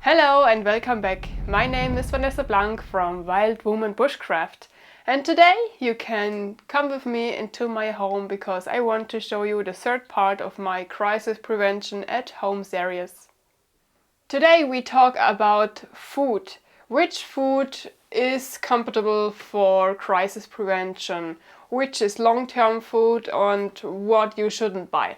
Hello and welcome back. My name is Vanessa from Wild Woman Bushcraft, and today you can come with me into my home because I want to show you the third part of my crisis prevention at home series. Today we talk about food. Which food is compatible for crisis prevention, which is long-term food and what you shouldn't buy.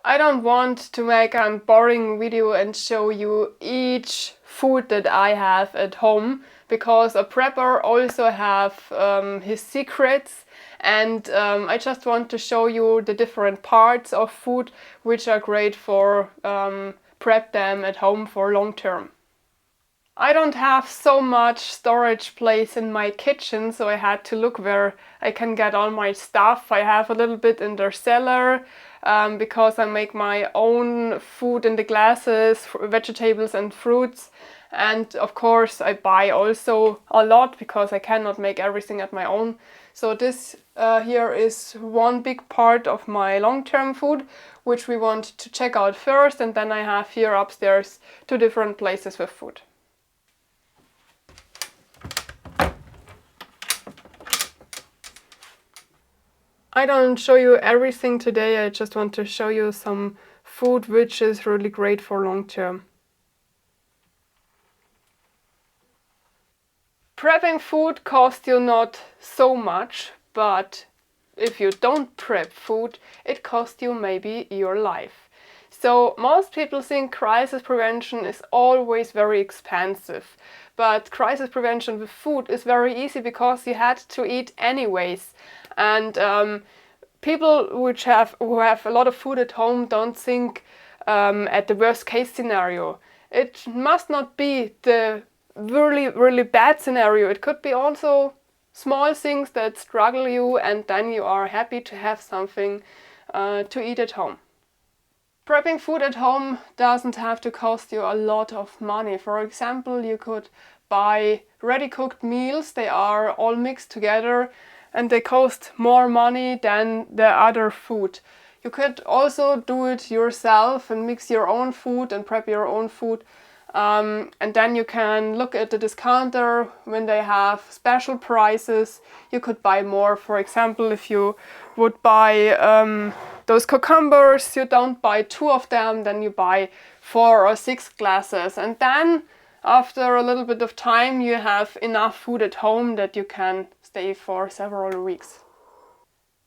I don't want to make a boring video and show you each food that I have at home, because a prepper also have his secrets, and I just want to show you the different parts of food which are great for prep them at home for long term. I don't have so much storage place in my kitchen, so I had to look where I can get all my stuff. I have a little bit in the cellar because I make my own food in the glasses, vegetables and fruits. And of course I buy also a lot because I cannot make everything at my own. So this here is one big part of my long-term food, which we want to check out first, and then I have here upstairs 2 different places with food. I don't show you everything today, I just want to show you some food which is really great for long term. Prepping food costs you not so much, but if you don't prep food, it costs you maybe your life. So most people think crisis prevention is always very expensive, but crisis prevention with food is very easy because you had to eat anyways. And people who have a lot of food at home don't think at the worst case scenario. It must not be the really bad scenario. It could be also small things that struggle you, and then you are happy to have something to eat at home. Prepping food at home doesn't have to cost you a lot of money. For example, you could buy ready cooked meals. They are all mixed together and they cost more money than the other food. You could also do it yourself and mix your own food and prep your own food. And then you can look at the discounter when they have special prices. You could buy more. For example, if you would buy those cucumbers, you don't buy 2 of them, then you buy 4 or 6 glasses. And then after a little bit of time you have enough food at home that you can stay for several weeks.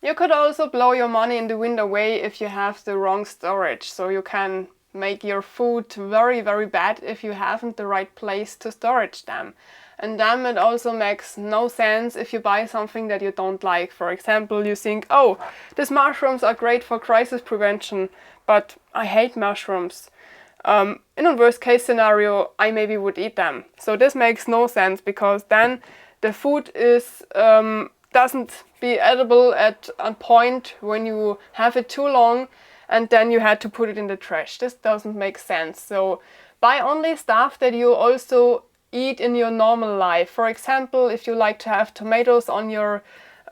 You could also blow your money in the wind away if you have the wrong storage. So you can make your food very bad if you haven't the right place to storage them. And then it also makes no sense if you buy something that you don't like. For example, you think, oh, these mushrooms are great for crisis prevention, but I hate mushrooms. In a worst case scenario, I maybe would eat them. So this makes no sense, because then the food is doesn't be edible at a point when you have it too long, and then you had to put it in the trash. This doesn't make sense. So buy only stuff that you also eat in your normal life. For example, if you like to have tomatoes on your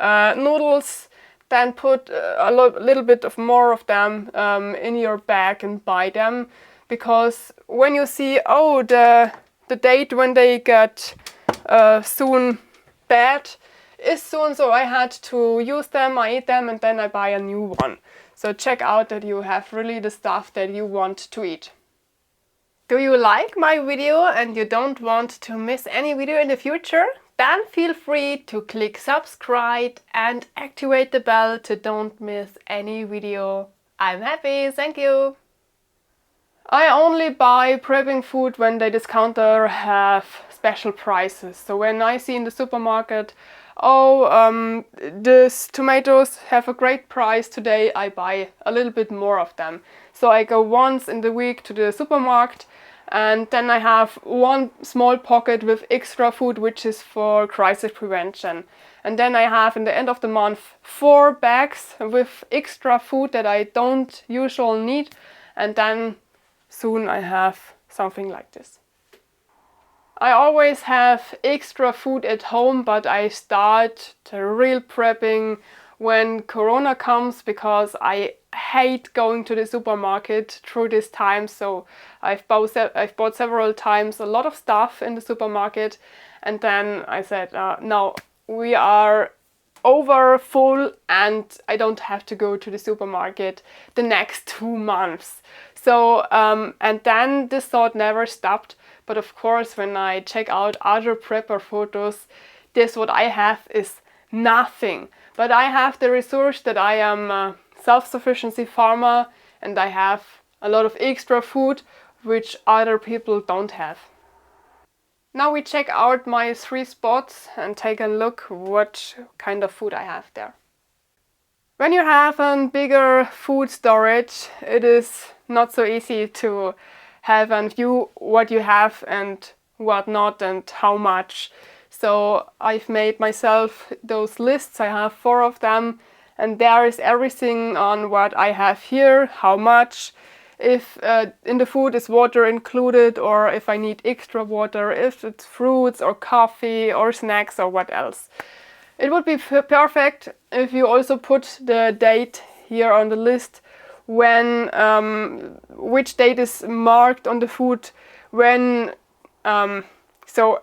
noodles, then put a little bit of more of them in your bag and buy them. Because when you see, oh, the date when they get soon bad is soon, so I had to use them, I eat them, and then I buy a new one. So check out that you have really the stuff that you want to eat. Do you like my video and you don't want to miss any video in the future? Then feel free to click subscribe and activate the bell to don't miss any video. I'm happy, thank you! I only buy prepping food when the discounter have special prices. So when I see in the supermarket, oh, these tomatoes have a great price today, I buy a little bit more of them. So I go once in the week to the supermarket, and then I have one small pocket with extra food which is for crisis prevention. And then I have in the end of the month 4 bags with extra food that I don't usually need, and then soon I have something like this. I always have extra food at home, but I start the real prepping when Corona comes, because I hate going to the supermarket through this time. So I've bought several times a lot of stuff in the supermarket, and then I said, no, we are over full and I don't have to go to the supermarket the next 2 months. So and then this thought never stopped. But of course, when I check out other prepper photos, this what I have is nothing. But I have the resource that I am a self-sufficiency farmer, and I have a lot of extra food which other people don't have. Now we check out my 3 spots and take a look what kind of food I have there. When you have a bigger food storage, it is not so easy to have a view what you have and what not and how much. So I've made myself those lists. I have 4 of them, and there is everything on what I have here, how much, if in the food is water included, or if I need extra water, if it's fruits or coffee or snacks or what else. It would be perfect if you also put the date here on the list, when which date is marked on the food, when so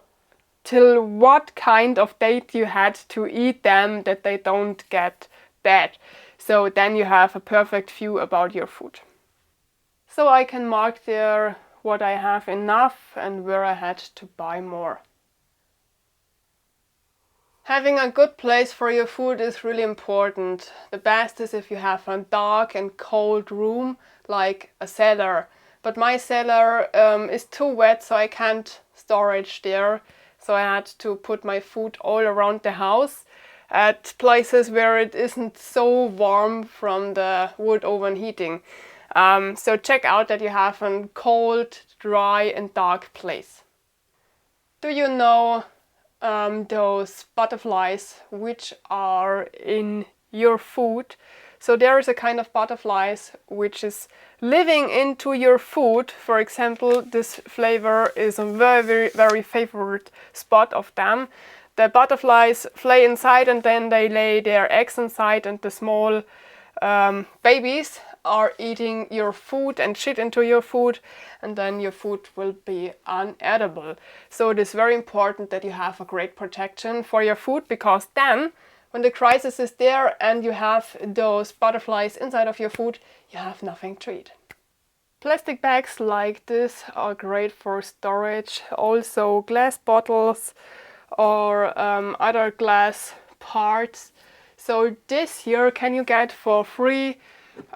till what kind of date you had to eat them, that they don't get bad. So then you have a perfect view about your food. So I can mark there what I have enough and where I had to buy more. Having a good place for your food is really important. The best is if you have a dark and cold room, like a cellar. But my cellar is too wet, so I can't storage there. So I had to put my food all around the house at places where it isn't so warm from the wood oven heating. So check out that you have a cold, dry and dark place. Do you know those butterflies which are in your food? So there is a kind of butterflies which is living into your food. For example, this flavor is a very, very favorite spot of them. The butterflies fly inside and then they lay their eggs inside, and the small babies are eating your food and shit into your food, and then your food will be unedible. So it is very important that you have a great protection for your food, because then when the crisis is there and you have those butterflies inside of your food, you have nothing to eat. Plastic bags like this are great for storage. Also glass bottles or other glass parts. So this here can you get for free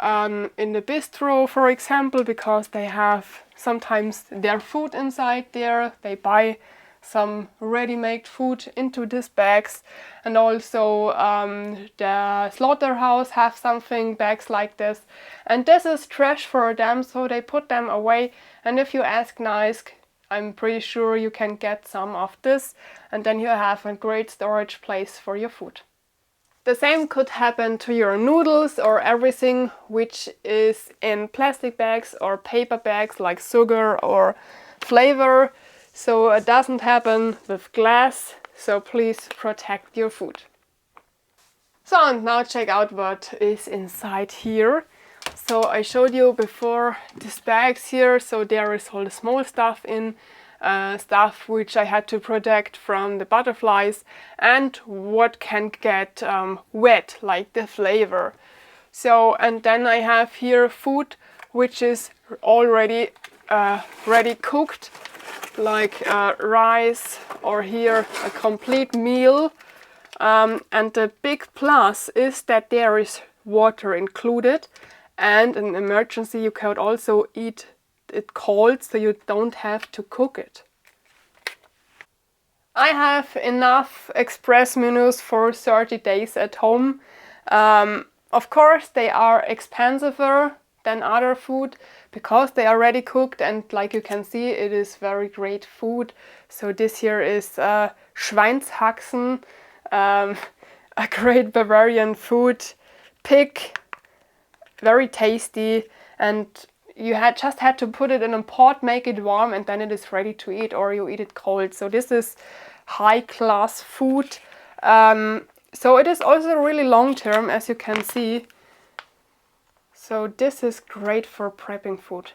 in the bistro, for example, because they have sometimes their food inside there. They buy some ready-made food into these bags, and also the slaughterhouse have something bags like this, and this is trash for them, so they put them away. And if you ask nice, I'm pretty sure you can get some of this, and then you have a great storage place for your food. The same could happen to your noodles or everything which is in plastic bags or paper bags like sugar or flavor. So it doesn't happen with glass, so please protect your food. So and now check out what is inside here. So I showed you before these bags here, so there is all the small stuff in, stuff which I had to protect from the butterflies and what can get wet, like the flavor. So, and then I have here food which is already ready cooked, like rice, or here a complete meal. And the big plus is that there is water included, and in emergency you can also eat it cold, so you don't have to cook it. I have enough express menus for 30 days at home. Of course they are expensiver than other food because they are ready cooked, and like you can see, it is very great food. So this here is Schweinshaxen, a great Bavarian food, pig, very tasty, and you just had to put it in a pot, make it warm, and then it is ready to eat, or you eat it cold. So this is high class food. So it is also really long term, as you can see. So this is great for prepping food.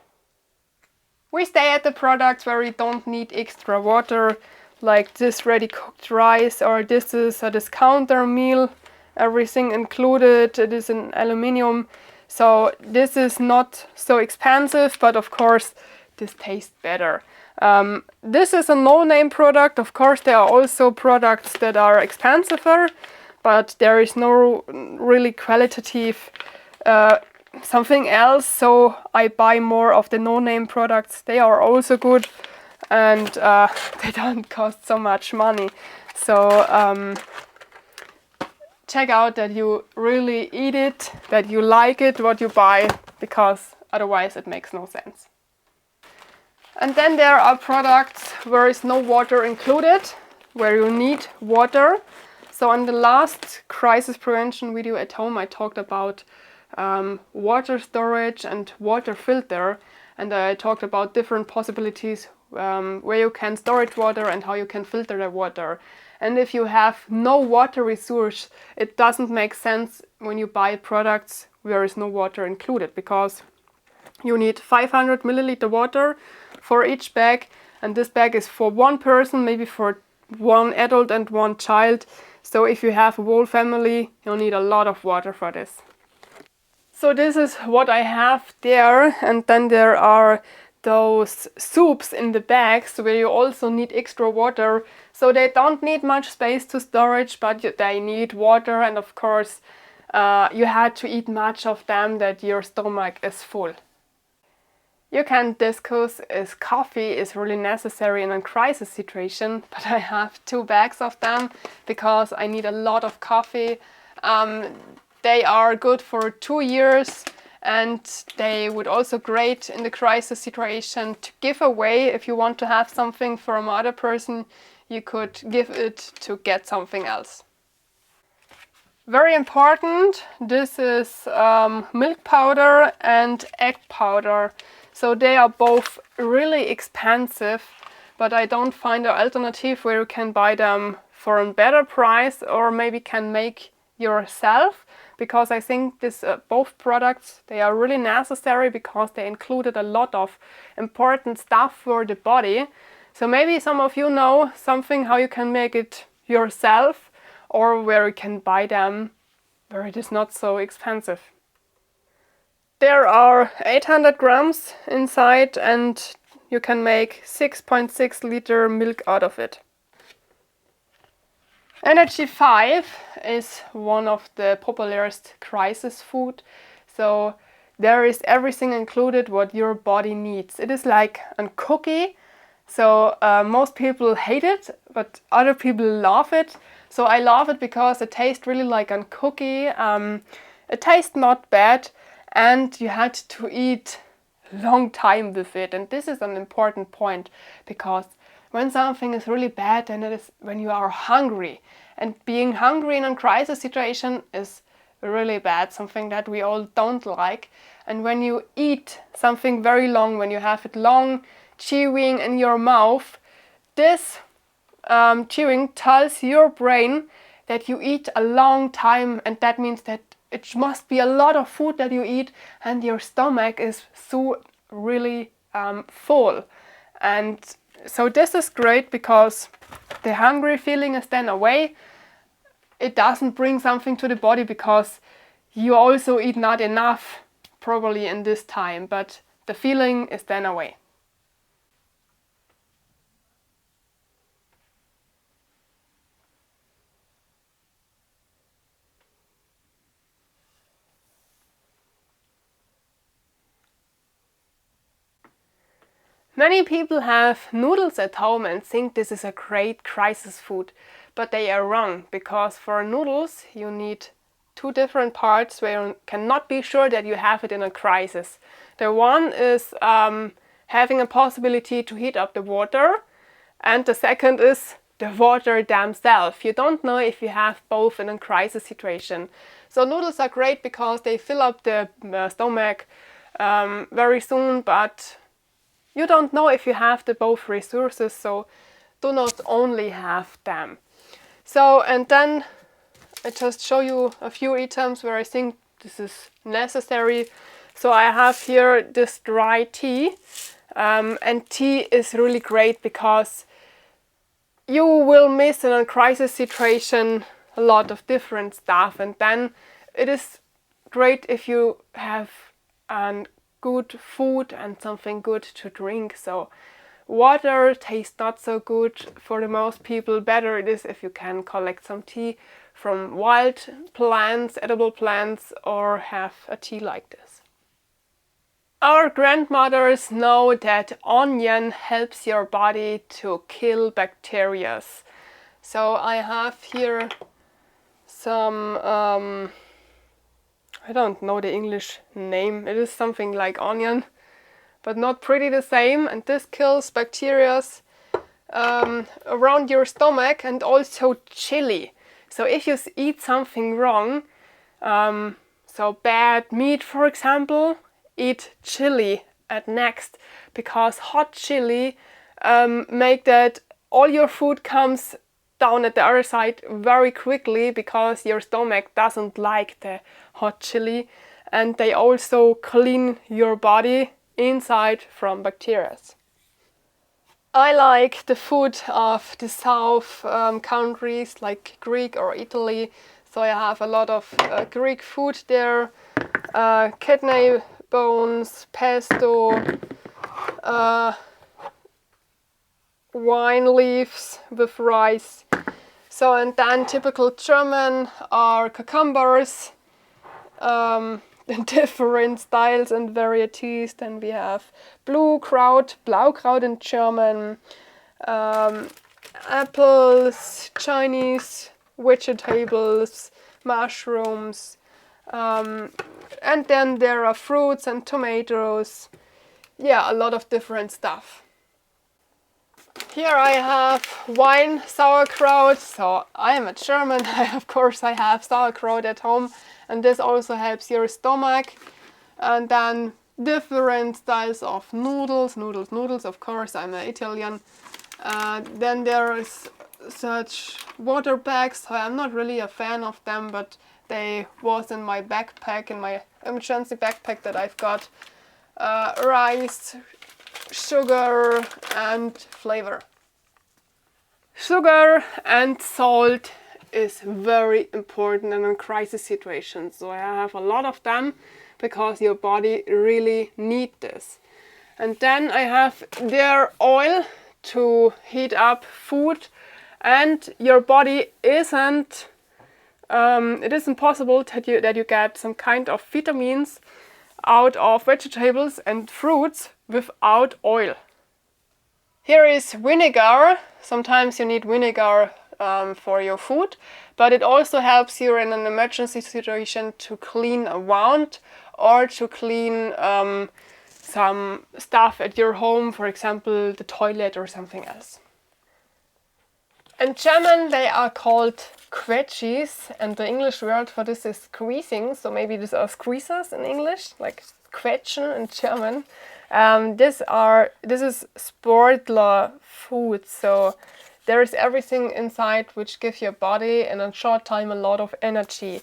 We stay at the products where we don't need extra water, like this ready cooked rice, or this is a discounter meal, everything included. It is in aluminium, so this is not so expensive, but of course this tastes better. This is a no-name product. Of course there are also products that are expensiver, but there is no really qualitative something else, so I buy more of the no-name products. They are also good, and they don't cost so much money. So check out that you really eat it, that you like it, what you buy, because otherwise it makes no sense. And then there are products where is no water included, where you need water. So in the last crisis prevention video at home, I talked about water storage and water filter, and I talked about different possibilities where you can storage water and how you can filter the water. And if you have no water resource, it doesn't make sense when you buy products where is no water included, because you need 500 milliliter water for each bag, and this bag is for one person, maybe for one adult and one child. So if you have a whole family, you'll need a lot of water for this. So this is what I have there, and then there are those soups in the bags where you also need extra water. So they don't need much space to storage, but they need water, and of course you had to eat much of them that your stomach is full. You can discuss if coffee is really necessary in a crisis situation, but I have 2 bags of them because I need a lot of coffee. They are good for 2 years, and they would also great in the crisis situation to give away. If you want to have something for another person, you could give it to get something else. Very important, this is milk powder and egg powder. So they are both really expensive, but I don't find an alternative where you can buy them for a better price, or maybe can make yourself, because I think this both products, they are really necessary because they included a lot of important stuff for the body. So maybe some of you know something how you can make it yourself, or where you can buy them where it is not so expensive. There are 800 grams inside, and you can make 6.6 liter milk out of it. Energy 5 is one of the popularest crisis food. So there is everything included what your body needs. It is like a cookie. So most people hate it, but other people love it. So I love it because it tastes really like a cookie. It tastes not bad, and you had to eat a long time with it. And this is an important point, because when something is really bad, then it is when you are hungry. And being hungry in a crisis situation is really bad, something that we all don't like. And when you eat something very long, when you have it long chewing in your mouth, this chewing tells your brain that you eat a long time, and that means that it must be a lot of food that you eat, and your stomach is so really full. And so this is great because the hungry feeling is then away. It doesn't bring something to the body because you also eat not enough probably in this time, but the feeling is then away. Many people have noodles at home and think this is a great crisis food, but they are wrong, because for noodles you need 2 different parts where you cannot be sure that you have it in a crisis. The one is having a possibility to heat up the water, and the second is the water themselves. You don't know if you have both in a crisis situation. So noodles are great because they fill up the stomach very soon, but you don't know if you have the both resources, so do not only have them. So, and then I just show you a few items where I think this is necessary. So I have here this dry tea, and tea is really great because you will miss in a crisis situation a lot of different stuff, and then it is great if you have good food and something good to drink. So water tastes not so good for the most people. Better it is if you can collect some tea from wild plants, edible plants, or have a tea like this. Our grandmothers know that onion helps your body to kill bacteria. So I have here some, I don't know the English name, it is something like onion, but not pretty the same, and this kills bacteria around your stomach, and also chili. So if you eat something wrong, so bad meat for example, eat chili at next, because hot chili make that all your food comes down at the other side very quickly, because your stomach doesn't like the hot chili, and they also clean your body inside from bacteria. I like the food of the south countries like Greek or Italy, so I have a lot of Greek food there, kidney bones, pesto, wine leaves with rice. So, and then typical German are cucumbers, in different styles and varieties. Then we have Blaukraut in German, apples, Chinese vegetables, mushrooms, and then there are fruits and tomatoes. Yeah, a lot of different stuff. Here I have wine sauerkraut. So I am a German, of course I have sauerkraut at home, and this also helps your stomach. And then different styles of noodles, of course, I'm an Italian. Then there is such water bags. So I'm not really a fan of them, but they was in my backpack, in my emergency backpack that I've got. Rice, sugar and flavor. Sugar and salt is very important in a crisis situation, so I have a lot of them because your body really needs this. And then I have their oil to heat up food, and your body isn't it isn't possible that you get some kind of vitamins out of vegetables and fruits without oil. Here is vinegar. Sometimes you need vinegar for your food, but it also helps you in an emergency situation to clean a wound or to clean some stuff at your home, for example the toilet or something else. In German they are called Quetschies, and the English word for this is squeezing, so maybe these are squeezers in English, like Quetschen in German. This is Sportler food, so there is everything inside which gives your body in a short time a lot of energy.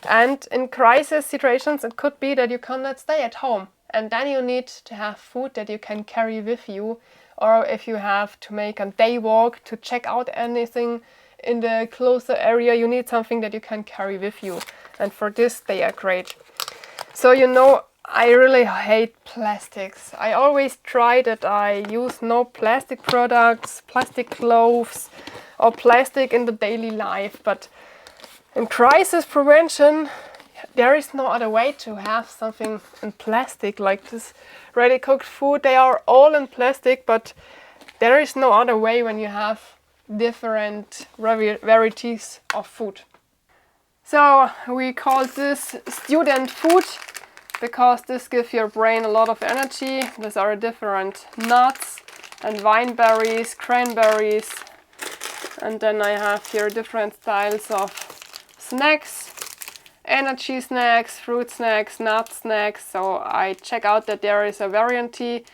And in crisis situations it could be that you cannot stay at home, and then you need to have food that you can carry with you, or if you have to make a day walk to check out anything in the closer area, you need something that you can carry with you, and for this they are great. So you know, I really hate plastics. I always try that I use no plastic products, plastic clothes or plastic in the daily life, but in crisis prevention there is no other way to have something in plastic like this ready cooked food. They are all in plastic, but there is no other way when you have different varieties of food. So we call this student food because this gives your brain a lot of energy. These are different nuts and wine berries, cranberries, and then I have here different styles of snacks, energy snacks, fruit snacks, nut snacks. So I check out that there is a variety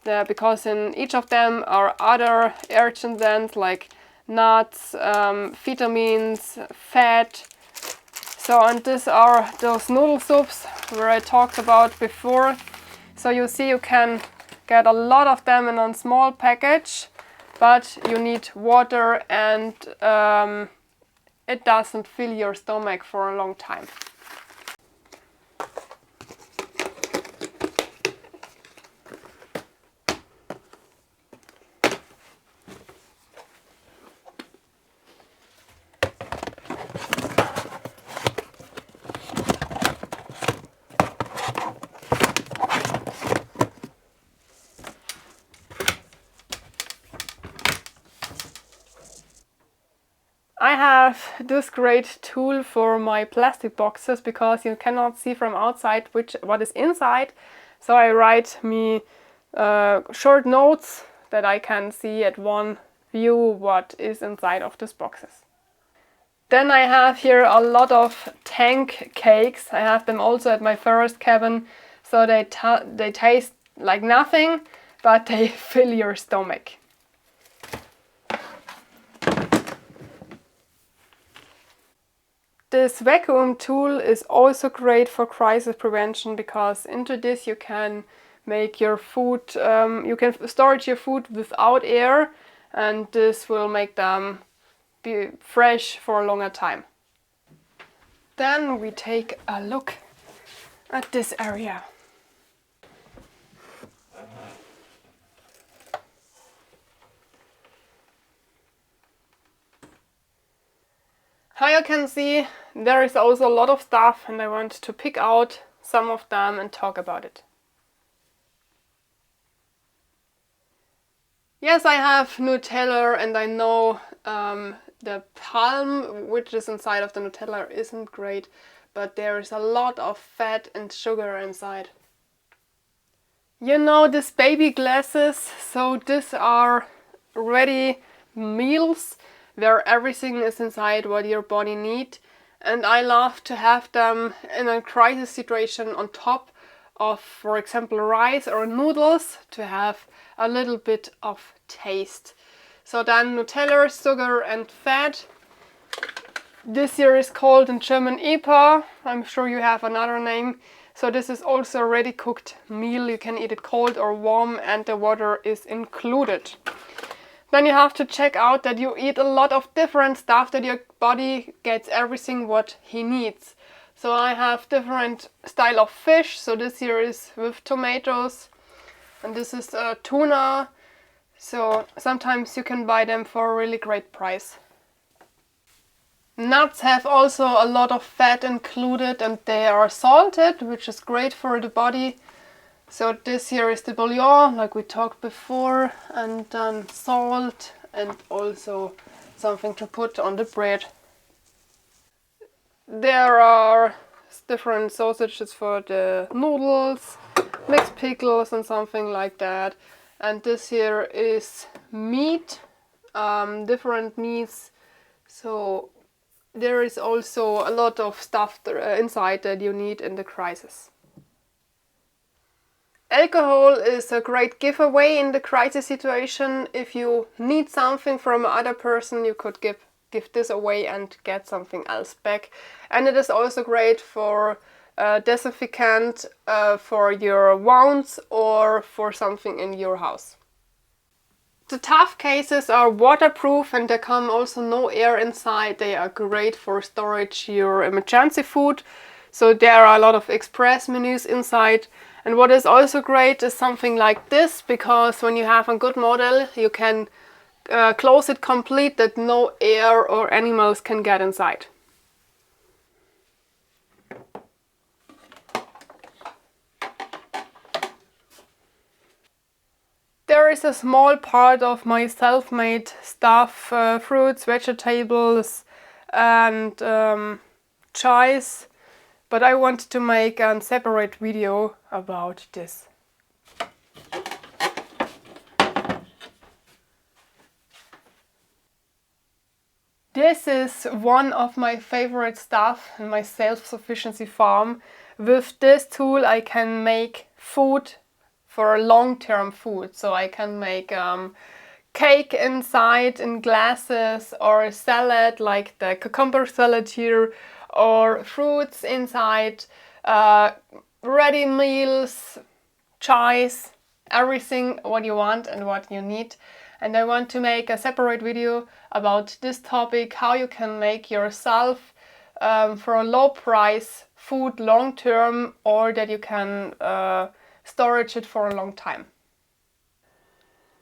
because in each of them are other urgent like nuts, vitamins, fat, So, and these are those noodle soups where I talked about before. So you see you can get a lot of them in a small package, but you need water and it doesn't fill your stomach for a long time. I have this great tool for my plastic boxes because you cannot see from outside what is inside. So I write me short notes that I can see at one view what is inside of these boxes. Then I have here a lot of tank cakes. I have them also at my forest cabin. So they taste like nothing, but they fill your stomach. This vacuum tool is also great for crisis prevention because into this you can make your food, you can store your food without air, and this will make them be fresh for a longer time. Then we take a look at this area. How you can see, there is also a lot of stuff and I want to pick out some of them and talk about it. Yes, I have Nutella and I know the palm which is inside of the Nutella isn't great, but there is a lot of fat and sugar inside. You know these baby glasses, so these are ready meals where everything is inside what your body needs, and I love to have them in a crisis situation on top of, for example, rice or noodles to have a little bit of taste. So then Nutella, sugar and fat. This here is called in German EPA. I'm sure you have another name. So this is also a ready cooked meal. You can eat it cold or warm and the water is included. Then you have to check out that you eat a lot of different stuff, that your body gets everything what he needs. So I have different style of fish. So this here is with tomatoes and this is tuna. So sometimes you can buy them for a really great price. Nuts have also a lot of fat included and they are salted, which is great for the body. So this here is the bouillon, like we talked before, and then salt and also something to put on the bread. There are different sausages for the noodles, mixed pickles and something like that. And this here is meat, different meats. So there is also a lot of stuff inside that you need in the crisis. Alcohol is a great giveaway in the crisis situation. If you need something from another person, you could give this away and get something else back. And it is also great for disinfectant for your wounds or for something in your house. The tough cases are waterproof and there come also no air inside. They are great for storage your emergency food. So there are a lot of express menus inside. And what is also great is something like this, because when you have a good model, you can close it complete that no air or animals can get inside. There is a small part of my self-made stuff, fruits, vegetables and cheese, but I want to make a separate video about this. This is one of my favorite stuff in my self-sufficiency farm. With this tool I can make food for long-term food. So I can make cake inside in glasses or a salad like the cucumber salad here, or fruits inside, ready meals, chais, everything what you want and what you need. And I want to make a separate video about this topic, how you can make yourself for a low price food long term, or that you can storage it for a long time.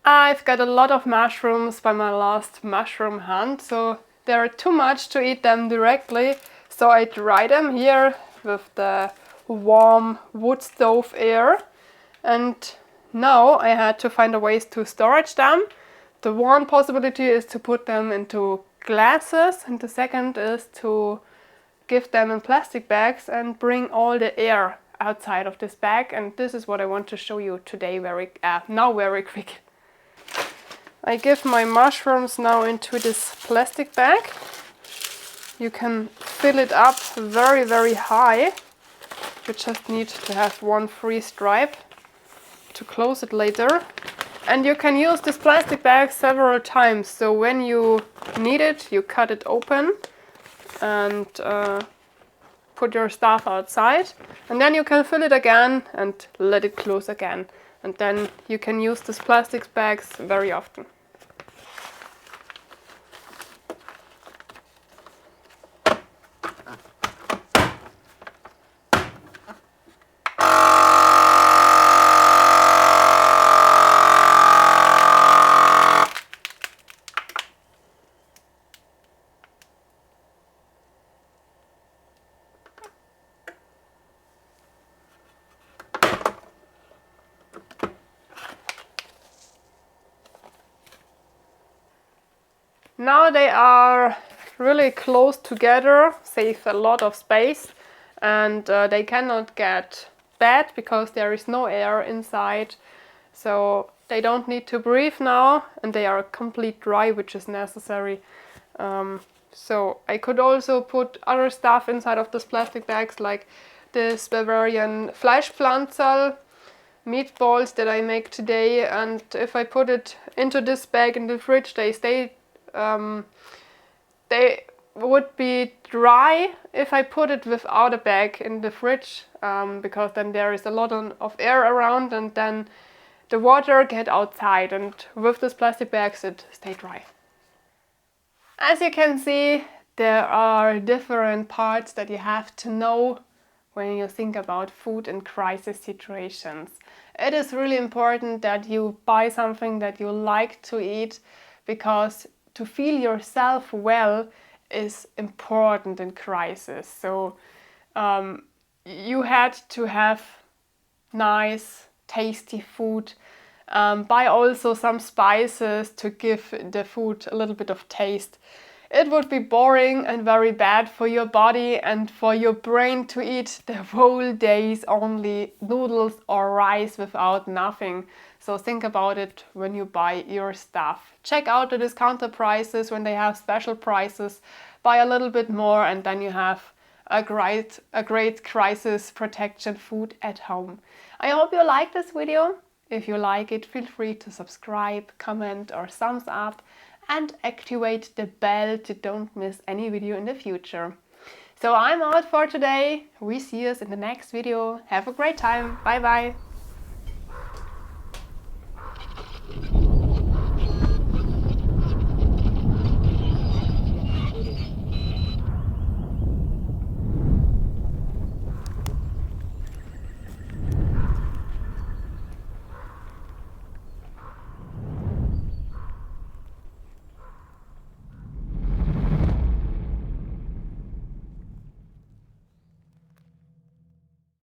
I've got a lot of mushrooms by my last mushroom hunt, so there are too much to eat them directly, so I dry them here with the warm wood stove air, and now I had to find a ways to storage them. The one possibility is to put them into glasses, and the second is to give them in plastic bags and bring all the air outside of this bag, and this is what I want to show you today very quick. I give my mushrooms now into this plastic bag. You can fill it up very high. You just need to have one free stripe to close it later. And you can use this plastic bag several times. So when you need it, you cut it open and put your stuff outside. And then you can fill it again and let it close again. And then you can use these plastic bags very often. Now they are really close together, save a lot of space, and they cannot get bad because there is no air inside, so they don't need to breathe now, and they are complete dry, which is necessary. So I could also put other stuff inside of these plastic bags, like this Bavarian Fleischpflanzerl meatballs that I make today, and if I put it into this bag in the fridge, they would be dry if I put it without a bag in the fridge, because then there is a lot of air around, and then the water get outside, and with these plastic bags it stay dry. As you can see, there are different parts that you have to know when you think about food in crisis situations. It is really important that you buy something that you like to eat, because to feel yourself well is important in crisis. So you had to have nice, tasty food. Buy also some spices to give the food a little bit of taste. It would be boring and very bad for your body and for your brain to eat the whole days only noodles or rice without nothing. So think about it when you buy your stuff. Check out the discounter prices when they have special prices. Buy a little bit more, and then you have a great crisis protection food at home. I hope you like this video. If you like it, feel free to subscribe, comment or thumbs up, and activate the bell to don't miss any video in the future. So I'm out for today. We see us in the next video. Have a great time. Bye bye.